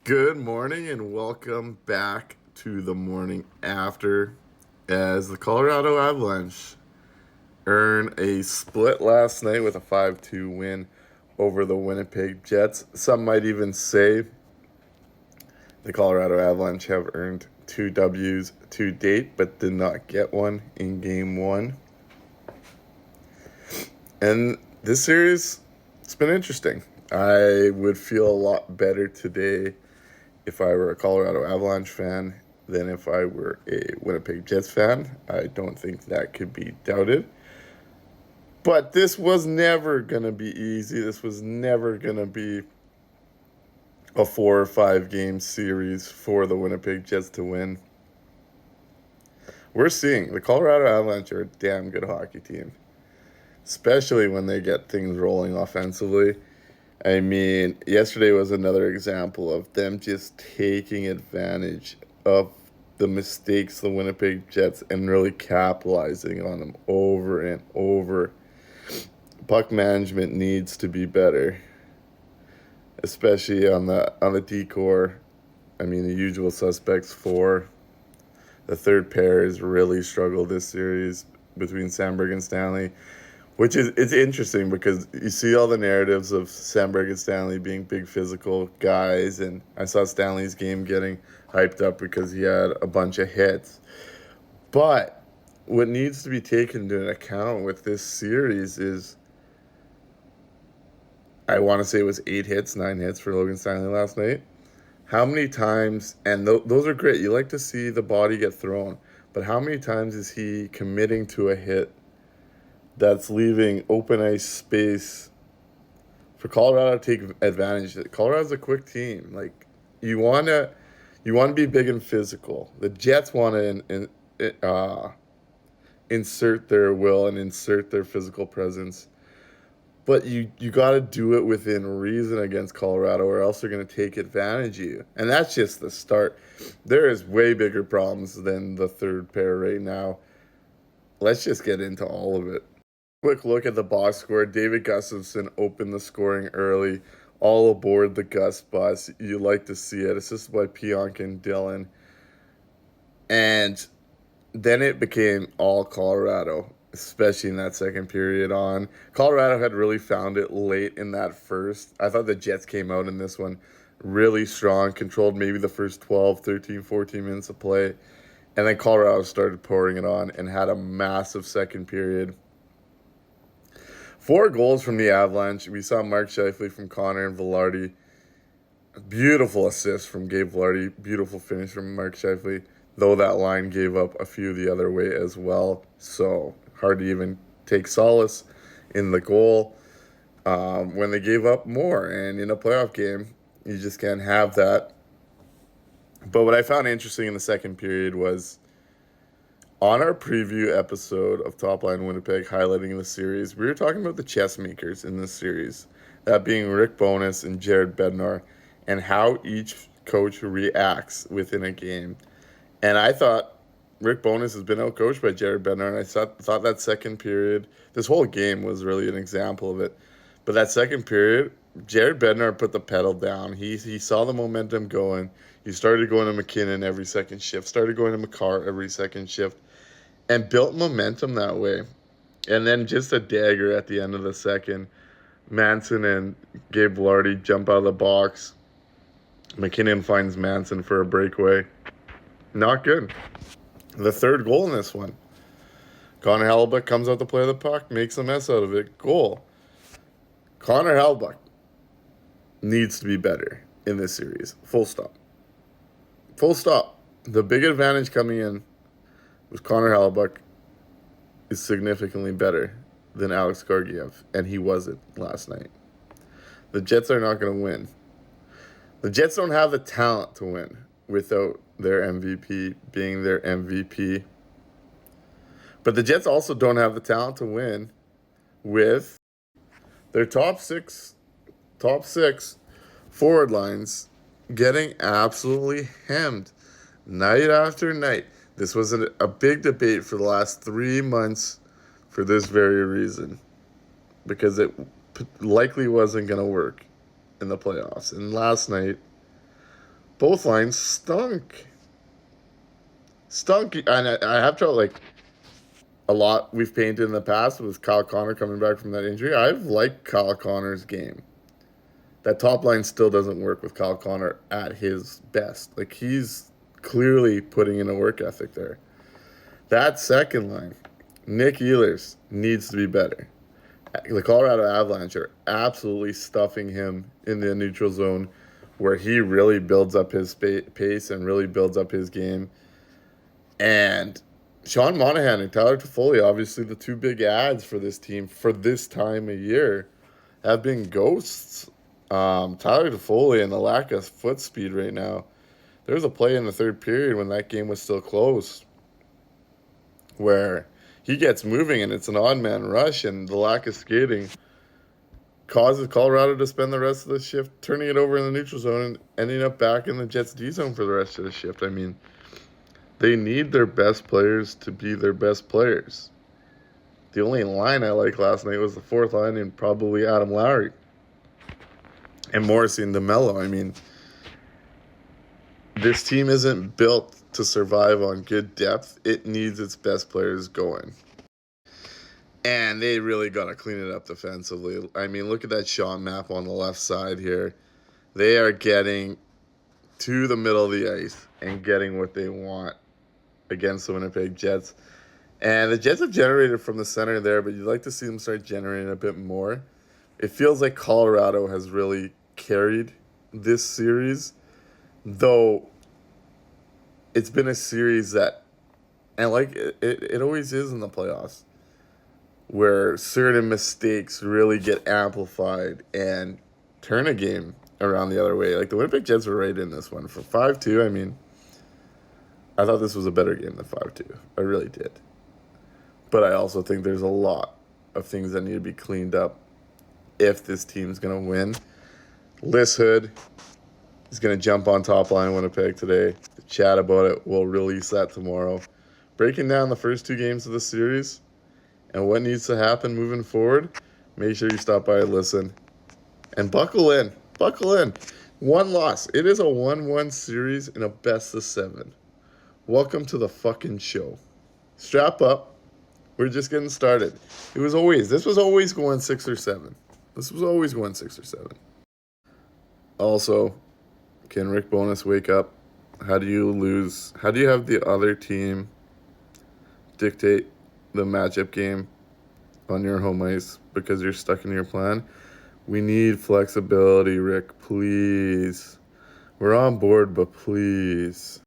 Good morning and welcome back to the morning after as the Colorado Avalanche earn a split last night with a 5-2 win over the Winnipeg Jets. Some might even say the Colorado Avalanche have earned 2 W's to date but did not get one in game 1. And this series, it's been interesting. I would feel a lot better today if I were a Colorado Avalanche fan than if I were a Winnipeg Jets fan. I don't think that could be doubted. But this was never going to be easy. This was never going to be a 4 or 5 game series for the Winnipeg Jets to win. We're seeing the Colorado Avalanche are a damn good hockey team, especially when they get things rolling offensively. I mean, yesterday was another example of them just taking advantage of the mistakes the Winnipeg Jets and really capitalizing on them over and over. Puck management needs to be better, especially on the D-core. I mean, the usual suspects for the third pair has really struggled this series between Sandberg and Stanley. It's interesting because you see all the narratives of Sandberg and Stanley being big physical guys, and I saw Stanley's game getting hyped up because he had a bunch of hits. But what needs to be taken into account with this series is, I want to say it was 9 hits for Logan Stanley last night. How many times, and those are great, you like to see the body get thrown, but how many times is he committing to a hit that's leaving open ice space for Colorado to take advantage? Colorado's a quick team. Like, you want to be big and physical. The Jets want to insert their will and insert their physical presence, but you got to do it within reason against Colorado, or else they're going to take advantage of you. And that's just the start. There is way bigger problems than the third pair right now. Let's just get into all of it. Quick look at the box score. David Gustafsson opened the scoring early. All aboard the Gus bus. You like to see it. Assisted by Pionk and Dillon. And then it became all Colorado, especially in that second period on. Colorado had really found it late in that first. I thought the Jets came out in this one really strong, controlled maybe the first 12, 13, 14 minutes of play. And then Colorado started pouring it on and had a massive second period. 4 goals from the Avalanche. We saw Mark Scheifele from Connor and Velarde. Beautiful assist from Gabe Velarde. Beautiful finish from Mark Scheifele, though that line gave up a few the other way as well. So hard to even take solace in the goal when they gave up more. And in a playoff game, you just can't have that. But what I found interesting in the second period was, on our preview episode of Top Line Winnipeg highlighting the series, we were talking about the chess makers in this series, that being Rick Bowness and Jared Bednar, and how each coach reacts within a game. And I thought Rick Bowness has been outcoached by Jared Bednar, and I thought that second period, this whole game was really an example of it. But that second period, Jared Bednar put the pedal down. He saw the momentum going. He started going to McKinnon every second shift, started going to McCarr every second shift, and built momentum that way. And then just a dagger at the end of the second. Manson and Gabe Velarde jump out of the box. McKinnon finds Manson for a breakaway. Not good. The third goal in this one. Connor Hellebuyck comes out to play the puck, makes a mess out of it. Goal. Connor Hellebuyck needs to be better in this series. Full stop. Full stop. The big advantage coming in was Connor Hellebuyck is significantly better than Alex Georgiev, and he wasn't last night. The Jets are not going to win. The Jets don't have the talent to win without their MVP being their MVP. But the Jets also don't have the talent to win with their top six forward lines getting absolutely hemmed night after night. This was a big debate for the last 3 months for this very reason, because it likely wasn't going to work in the playoffs. And last night both lines stunk. Stunk. And I have to, like, a lot we've painted in the past was Kyle Connor coming back from that injury. I've liked Kyle Connor's game. That top line still doesn't work with Kyle Connor at his best. Like, he's clearly putting in a work ethic there. That second line, Nick Ehlers, needs to be better. The Colorado Avalanche are absolutely stuffing him in the neutral zone where he really builds up his pace and really builds up his game. And Sean Monahan and Tyler Toffoli, obviously the two big ads for this team for this time of year, have been ghosts. Tyler Toffoli and the lack of foot speed right now. There was a play in the third period when that game was still close where he gets moving and it's an odd man rush, and the lack of skating causes Colorado to spend the rest of the shift turning it over in the neutral zone and ending up back in the Jets D zone for the rest of the shift. I mean, they need their best players to be their best players. The only line I liked last night was the fourth line and probably Adam Lowry and Morrissey and DeMello. I mean, this team isn't built to survive on good depth. It needs its best players going. And they really got to clean it up defensively. I mean, look at that shot map on the left side here. They are getting to the middle of the ice and getting what they want against the Winnipeg Jets. And the Jets have generated from the center there, but you'd like to see them start generating a bit more. It feels like Colorado has really carried this series, though it's been a series that, and like it always is in the playoffs, where certain mistakes really get amplified and turn a game around the other way. Like the Winnipeg Jets were right in this one for 5-2. I mean, I thought this was a better game than 5-2. I really did. But I also think there's a lot of things that need to be cleaned up if this team's going to win. Liz Hood is going to jump on top line Winnipeg today to chat about it. We'll release that tomorrow. Breaking down the first two games of the series and what needs to happen moving forward. Make sure you stop by and listen. And buckle in. Buckle in. One loss. It is a 1-1 series in a best-of-7. Welcome to the fucking show. Strap up. We're just getting started. This was always going 6 or 7. This was always going 6 or 7. Also, can Rick Bowness wake up? How do you lose? How do you have the other team dictate the matchup game on your home ice because you're stuck in your plan? We need flexibility, Rick, please. We're on board, but please.